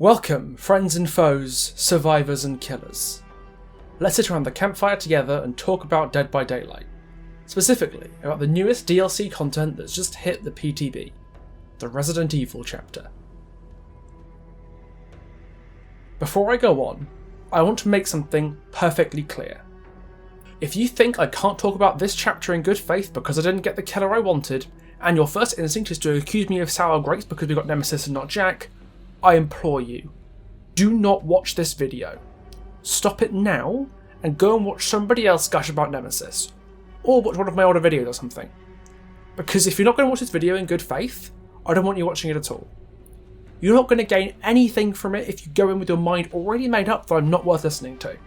Welcome, friends and foes, survivors and killers. Let's sit around the campfire together and talk about Dead by Daylight. Specifically, about the newest DLC content that's just hit the PTB, the Resident Evil chapter. Before I go on, I want to make something perfectly clear. If you think I can't talk about this chapter in good faith because I didn't get the killer I wanted, and your first instinct is to accuse me of sour grapes because we got Nemesis and not Jack, I implore you, do not watch this video. Stop it now and go and watch somebody else gush about Nemesis. Or watch one of my older videos or something. Because if you're not going to watch this video in good faith, I don't want you watching it at all. You're not going to gain anything from it if you go in with your mind already made up that I'm not worth listening to.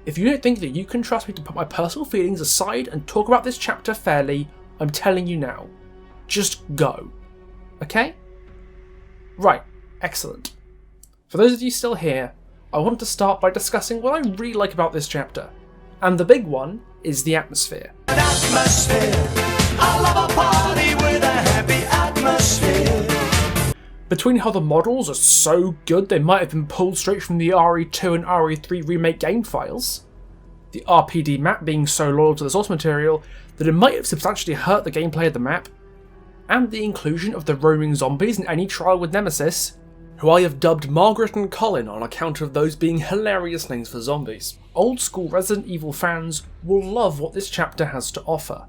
If you don't think that you can trust me to put my personal feelings aside and talk about this chapter fairly, I'm telling you now. Just go. Okay? Right. Excellent. For those of you still here, I want to start by discussing what I really like about this chapter. And the big one is the atmosphere. An atmosphere. I love a party with a happy atmosphere. Between how the models are so good they might have been pulled straight from the RE2 and RE3 remake game files, the RPD map being so loyal to the source material that it might have substantially hurt the gameplay of the map, and the inclusion of the roaming zombies in any trial with Nemesis, who I have dubbed Margaret and Colin on account of those being hilarious names for zombies. Old school Resident Evil fans will love what this chapter has to offer.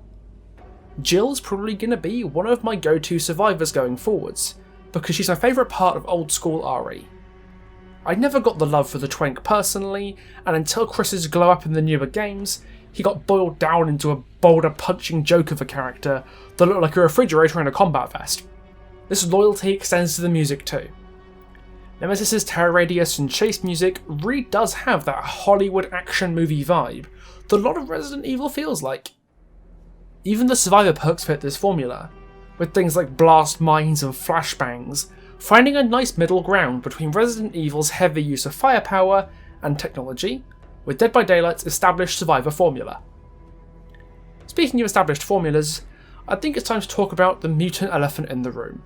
Jill's probably going to be one of my go-to survivors going forwards, because she's my favourite part of old school RE. I never got the love for the Twank personally, and until Chris's glow up in the newer games, he got boiled down into a boulder punching joke of a character that looked like a refrigerator in a combat vest. This loyalty extends to the music too. Nemesis' terror radius and chase music really does have that Hollywood action movie vibe that a lot of Resident Evil feels like. Even the survivor perks fit this formula, with things like blast mines and flashbangs, finding a nice middle ground between Resident Evil's heavy use of firepower and technology, with Dead by Daylight's established survivor formula. Speaking of established formulas, I think it's time to talk about the mutant elephant in the room.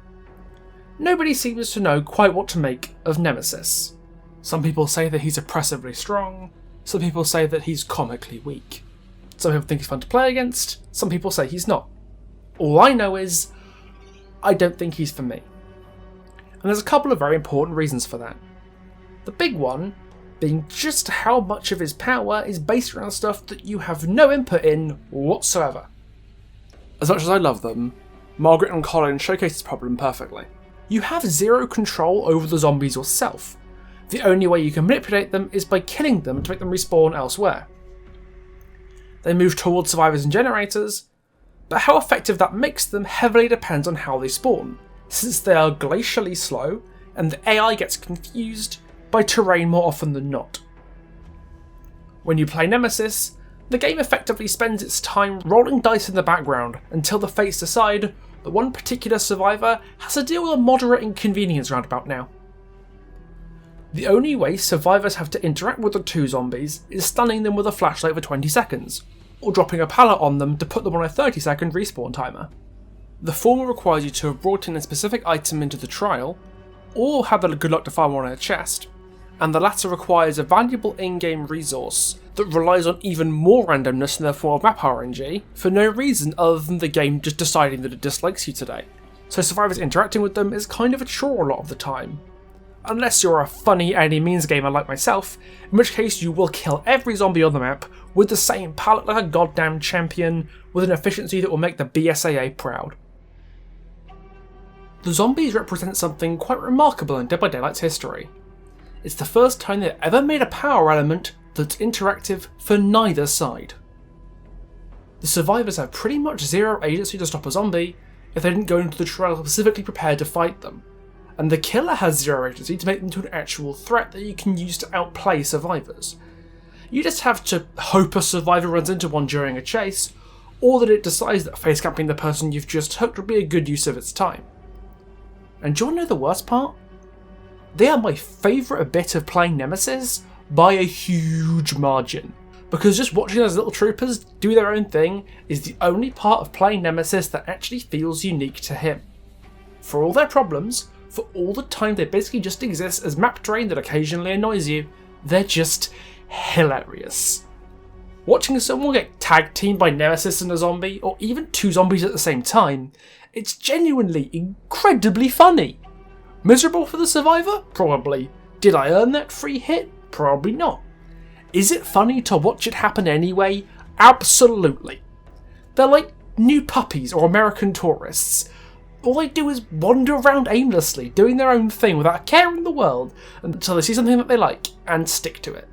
Nobody seems to know quite what to make of Nemesis. Some people say that he's oppressively strong, some people say that he's comically weak. Some people think he's fun to play against, some people say he's not. All I know is, I don't think he's for me. And there's a couple of very important reasons for that. The big one being just how much of his power is based around stuff that you have no input in whatsoever. As much as I love them, Margaret and Colin showcase this problem perfectly. You have zero control over the zombies yourself. The only way you can manipulate them is by killing them to make them respawn elsewhere. They move towards survivors and generators, but how effective that makes them heavily depends on how they spawn, since they are glacially slow and the AI gets confused by terrain more often than not. When you play Nemesis, the game effectively spends its time rolling dice in the background until the fates decide that one particular survivor has to deal with a moderate inconvenience roundabout now. The only way survivors have to interact with the two zombies is stunning them with a flashlight for 20 seconds, or dropping a pallet on them to put them on a 30-second respawn timer. The former requires you to have brought in a specific item into the trial, or have the good luck to find one in a chest, and the latter requires a valuable in-game resource that relies on even more randomness in the form of map RNG for no reason other than the game just deciding that it dislikes you today. So survivors interacting with them is kind of a chore a lot of the time. Unless you're a funny any means gamer like myself, in which case you will kill every zombie on the map with the same palette like a goddamn champion with an efficiency that will make the BSAA proud. The zombies represent something quite remarkable in Dead by Daylight's history. It's the first time they've ever made a power element that's interactive for neither side. The survivors have pretty much zero agency to stop a zombie if they didn't go into the trial specifically prepared to fight them, and the killer has zero agency to make them into an actual threat that you can use to outplay survivors. You just have to hope a survivor runs into one during a chase, or that it decides that face camping the person you've just hooked would be a good use of its time. And do you want to know the worst part? They are my favourite bit of playing Nemesis by a huge margin, because just watching those little troopers do their own thing is the only part of playing Nemesis that actually feels unique to him. For all their problems, for all the time they basically just exist as map terrain that occasionally annoys you, they're just hilarious. Watching someone get tag teamed by Nemesis and a zombie, or even two zombies at the same time, it's genuinely incredibly funny. Miserable for the survivor? Probably. Did I earn that free hit? Probably not. Is it funny to watch it happen anyway? Absolutely. They're like new puppies or American tourists. All they do is wander around aimlessly, doing their own thing without a care in the world, until they see something that they like and stick to it.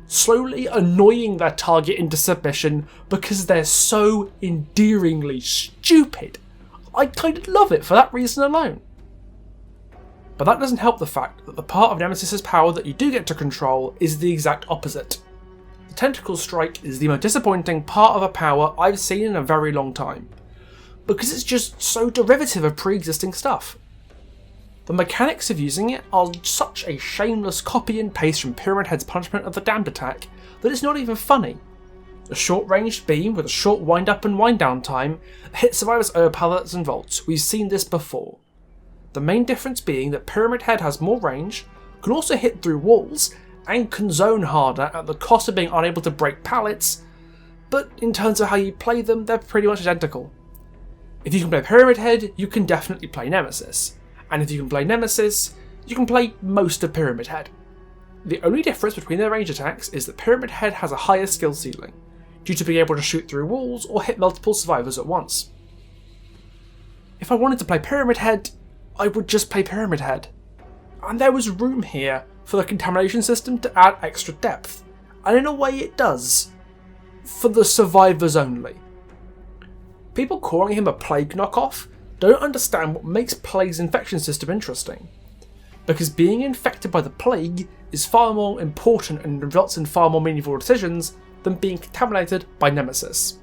Slowly annoying their target into submission because they're so endearingly stupid. I kind of love it for that reason alone. But that doesn't help the fact that the part of Nemesis' power that you do get to control is the exact opposite. The Tentacles strike is the most disappointing part of a power I've seen in a very long time, because it's just so derivative of pre-existing stuff. The mechanics of using it are such a shameless copy and paste from Pyramid Head's Punishment of the Damned attack that it's not even funny. A short-ranged beam with a short wind-up and wind-down time hits survivors over pallets and vaults. We've seen this before. The main difference being that Pyramid Head has more range, can also hit through walls, and can zone harder at the cost of being unable to break pallets, but in terms of how you play them, they're pretty much identical. If you can play Pyramid Head, you can definitely play Nemesis, and if you can play Nemesis, you can play most of Pyramid Head. The only difference between their range attacks is that Pyramid Head has a higher skill ceiling, due to being able to shoot through walls or hit multiple survivors at once. If I wanted to play Pyramid Head, I would just play Pyramid Head. And there was room here for the contamination system to add extra depth, and in a way it does, for the survivors only. People calling him a plague knockoff don't understand what makes Plague's infection system interesting, because being infected by the plague is far more important and results in far more meaningful decisions than being contaminated by Nemesis.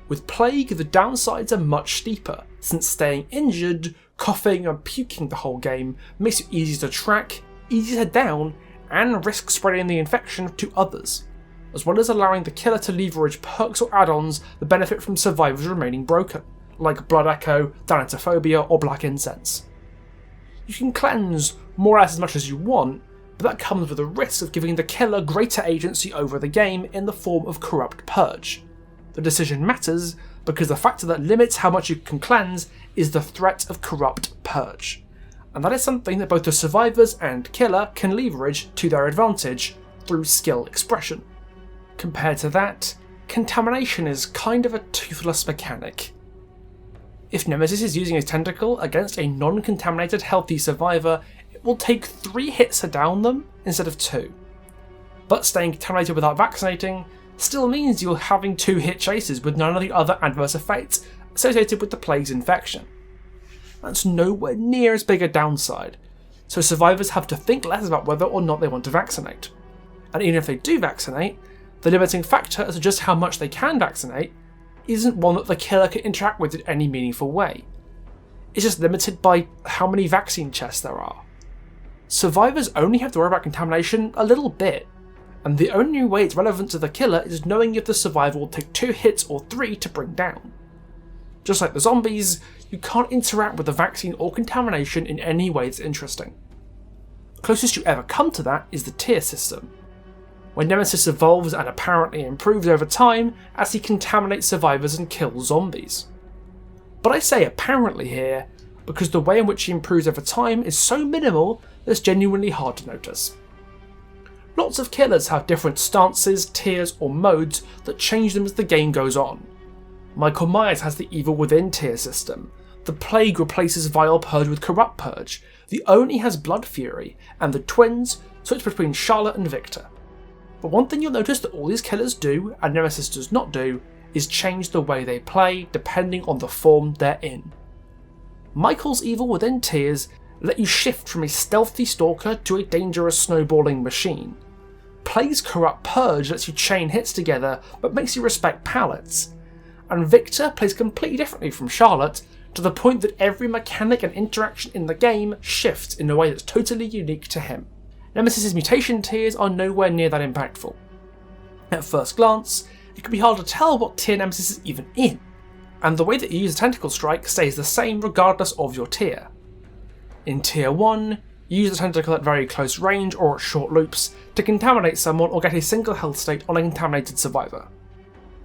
With Plague, the downsides are much steeper, since staying injured, coughing and puking the whole game makes you easy to track, easy to down, and risk spreading the infection to others, as well as allowing the killer to leverage perks or add-ons that benefit from survivors remaining broken, like Blood Echo, Thanatophobia, or Black Incense. You can cleanse more or less as much as you want, but that comes with the risk of giving the killer greater agency over the game in the form of Corrupt Purge. The decision matters because the factor that limits how much you can cleanse is the threat of Corrupt Purge, and that is something that both the survivors and killer can leverage to their advantage through skill expression. Compared to that, contamination is kind of a toothless mechanic. If Nemesis is using his tentacle against a non-contaminated healthy survivor, it will take 3 hits to down them instead of 2. But staying contaminated without vaccinating still means you're having 2 hit chases with none of the other adverse effects associated with the plague's infection. That's nowhere near as big a downside, so survivors have to think less about whether or not they want to vaccinate. And even if they do vaccinate, the limiting factor as to just how much they can vaccinate isn't one that the killer can interact with in any meaningful way. It's just limited by how many vaccine chests there are. Survivors only have to worry about contamination a little bit, and the only way it's relevant to the killer is knowing if the survivor will take 2 hits or 3 to bring down. Just like the zombies, you can't interact with the vaccine or contamination in any way that's interesting. The closest you ever come to that is the tier system, where Nemesis evolves and apparently improves over time as he contaminates survivors and kills zombies. But I say apparently here, because the way in which he improves over time is so minimal that it's genuinely hard to notice. Lots of killers have different stances, tiers, or modes that change them as the game goes on. Michael Myers has the Evil Within tier system, the Plague replaces Vile Purge with Corrupt Purge, the Oni has Blood Fury, and the twins switch between Charlotte and Victor. But one thing you'll notice that all these killers do, and Nemesis does not do, is change the way they play depending on the form they're in. Michael's Evil Within tiers let you shift from a stealthy stalker to a dangerous snowballing machine. Plague's Corrupt Purge lets you chain hits together but makes you respect pallets. And Victor plays completely differently from Charlotte, to the point that every mechanic and interaction in the game shifts in a way that's totally unique to him. Nemesis' mutation tiers are nowhere near that impactful. At first glance, it can be hard to tell what tier Nemesis is even in, and the way that you use a Tentacle Strike stays the same regardless of your tier. In Tier 1, you use the tentacle at very close range or at short loops to contaminate someone or get a single health state on a contaminated survivor.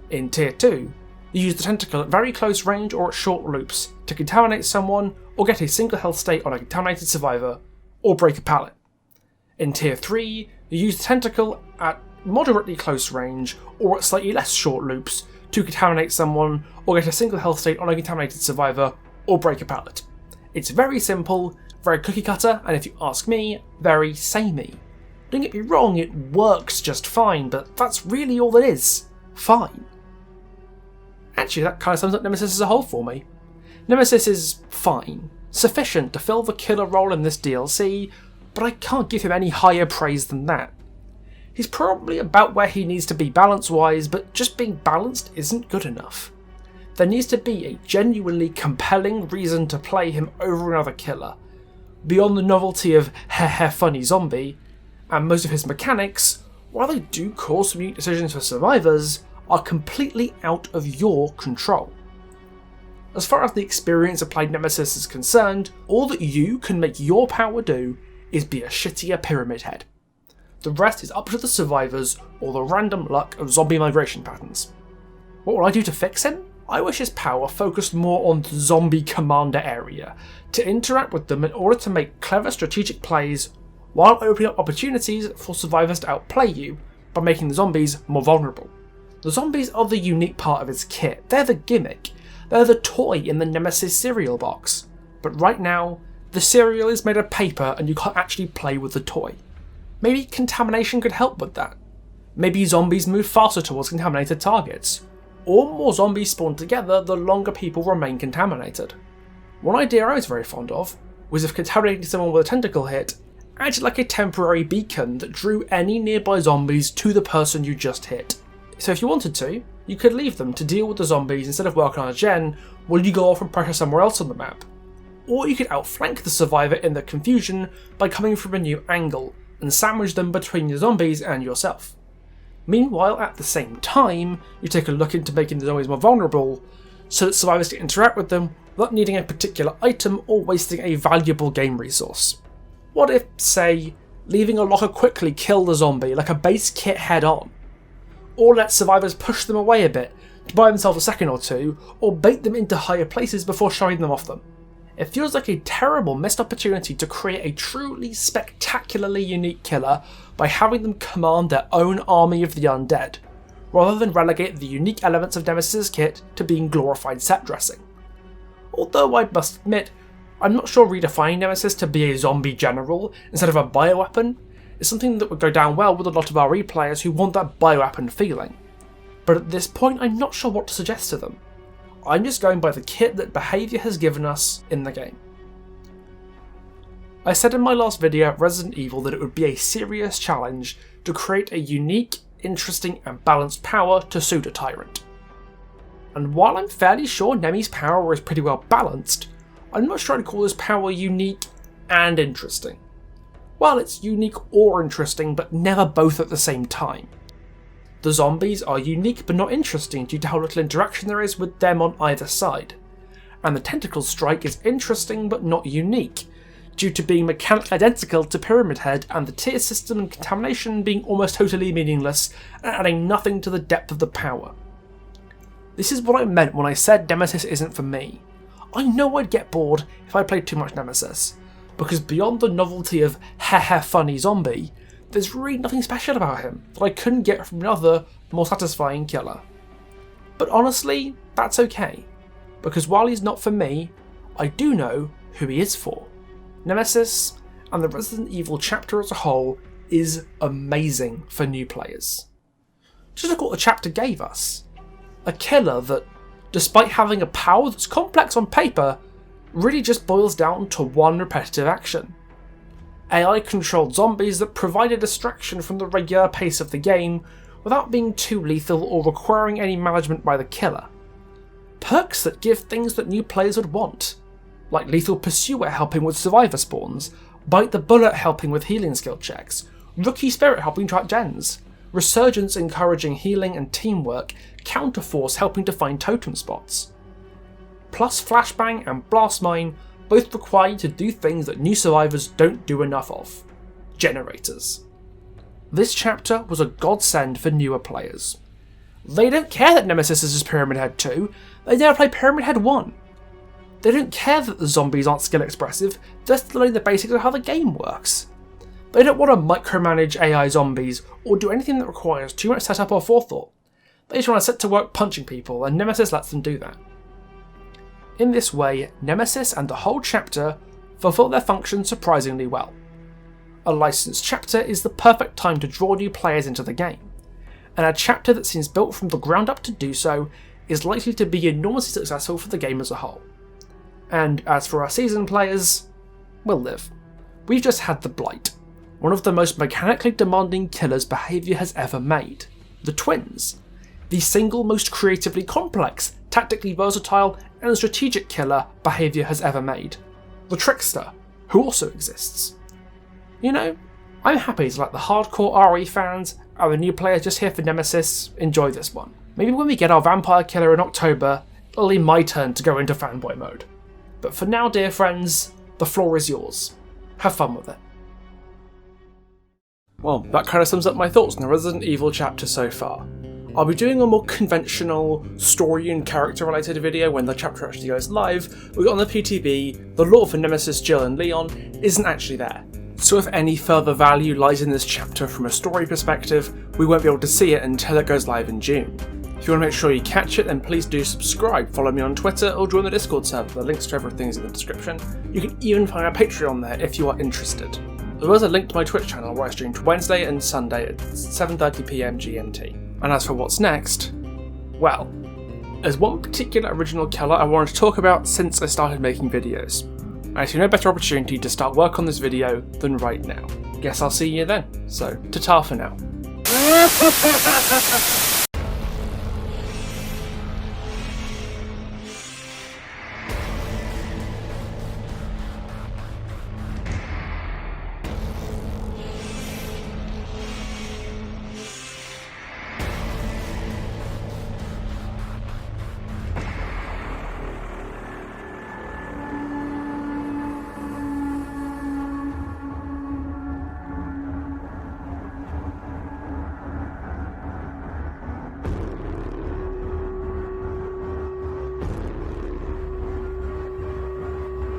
In Tier 2, you use the tentacle at very close range or at short loops to contaminate someone or get a single health state on a contaminated survivor or break a pallet. In Tier 3, you use the tentacle at moderately close range or at slightly less short loops to contaminate someone or get a single health state on a contaminated survivor or break a pallet. It's very simple, very cookie cutter, and if you ask me, very samey. Don't get me wrong, it works just fine, but that's really all it is. Fine. Actually, that kind of sums up Nemesis as a whole for me. Nemesis is fine, sufficient to fill the killer role in this DLC, but I can't give him any higher praise than that. He's probably about where he needs to be balance-wise, but just being balanced isn't good enough. There needs to be a genuinely compelling reason to play him over another killer, beyond the novelty of heh funny zombie, and most of his mechanics, while they do cause some unique decisions for survivors, are completely out of your control. As far as the experience of playing Nemesis is concerned, all that you can make your power do is be a shittier Pyramid Head. The rest is up to the survivors or the random luck of zombie migration patterns. What will I do to fix him? I wish his power focused more on the zombie commander area, to interact with them in order to make clever strategic plays while opening up opportunities for survivors to outplay you by making the zombies more vulnerable. The zombies are the unique part of his kit, they're the gimmick, they're the toy in the Nemesis cereal box. But right now, the cereal is made of paper and you can't actually play with the toy. Maybe contamination could help with that. Maybe zombies move faster towards contaminated targets. Or more zombies spawn together the longer people remain contaminated. One idea I was very fond of was if contaminating someone with a tentacle hit acted like a temporary beacon that drew any nearby zombies to the person you just hit. So if you wanted to, you could leave them to deal with the zombies instead of working on a gen while you go off and pressure somewhere else on the map. Or you could outflank the survivor in the confusion by coming from a new angle and sandwich them between the zombies and yourself. Meanwhile, at the same time, you take a look into making the zombies more vulnerable so that survivors can interact with them without needing a particular item or wasting a valuable game resource. What if, say, leaving a locker quickly kill the zombie like a base kit head on? Or let survivors push them away a bit to buy themselves a second or two, or bait them into higher places before shoving them off them. It feels like a terrible missed opportunity to create a truly spectacularly unique killer by having them command their own army of the undead, rather than relegate the unique elements of Nemesis' kit to being glorified set dressing. Although I must admit, I'm not sure redefining Nemesis to be a zombie general instead of a bioweapon is something that would go down well with a lot of RE players who want that bioweapon feeling. But at this point I'm not sure what to suggest to them. I'm just going by the kit that behaviour has given us in the game. I said in my last video of Resident Evil that it would be a serious challenge to create a unique, interesting and balanced power to suit a tyrant. And while I'm fairly sure Nemi's power is pretty well balanced, I'm not sure I'd call this power unique and interesting. Well, it's unique or interesting, but never both at the same time. The zombies are unique but not interesting due to how little interaction there is with them on either side. And the tentacle strike is interesting but not unique, due to being mechanically identical to Pyramid Head and the tier system and contamination being almost totally meaningless and adding nothing to the depth of the power. This is what I meant when I said Nemesis isn't for me. I know I'd get bored if I played too much Nemesis, because beyond the novelty of heh funny zombie, there's really nothing special about him that I couldn't get from another, more satisfying killer. But honestly, that's okay, because while he's not for me, I do know who he is for. Nemesis, and the Resident Evil chapter as a whole, is amazing for new players. Just look what the chapter gave us. A killer that, despite having a power that's complex on paper, really just boils down to one repetitive action. AI-controlled zombies that provide a distraction from the regular pace of the game without being too lethal or requiring any management by the killer. Perks that give things that new players would want, like Lethal Pursuer helping with survivor spawns, Bite the Bullet helping with healing skill checks, Rookie Spirit helping track gens, Resurgence encouraging healing and teamwork, Counterforce helping to find totem spots. Plus Flashbang and Blast Mine both require you to do things that new survivors don't do enough of. Generators. This chapter was a godsend for newer players. They don't care that Nemesis is Pyramid Head 2, they never play Pyramid Head 1. They don't care that the zombies aren't skill expressive, just learning the basics of how the game works. They don't want to micromanage AI zombies or do anything that requires too much setup or forethought. They just want to set to work punching people, and Nemesis lets them do that. In this way, Nemesis and the whole chapter fulfill their function surprisingly well. A licensed chapter is the perfect time to draw new players into the game, and a chapter that seems built from the ground up to do so is likely to be enormously successful for the game as a whole. And as for our seasoned players, we'll live. We've just had the Blight, one of the most mechanically demanding killers behaviour has ever made. The Twins, the single most creatively complex, tactically versatile and strategic killer behaviour has ever made. The Trickster, who also exists. You know, I'm happy to let the hardcore RE fans and the new players just here for Nemesis enjoy this one. Maybe when we get our Vampire Killer in October, it'll be my turn to go into fanboy mode. But for now, dear friends, the floor is yours. Have fun with it. Well, that kind of sums up my thoughts on the Resident Evil chapter so far. I'll be doing a more conventional story and character related video when the chapter actually goes live, but on the PTB, the lore for Nemesis, Jill and Leon isn't actually there. So if any further value lies in this chapter from a story perspective, we won't be able to see it until it goes live in June. If you want to make sure you catch it, then please do subscribe, follow me on Twitter, or join the Discord server. The links to everything is in the description. You can even find a Patreon there if you are interested. As well as a link to my Twitch channel where I stream Wednesday and Sunday at 7:30pm GMT. And as for what's next, well, there's one particular original killer I wanted to talk about since I started making videos. I see no better opportunity to start work on this video than right now. Guess I'll see you then, so ta-ta for now.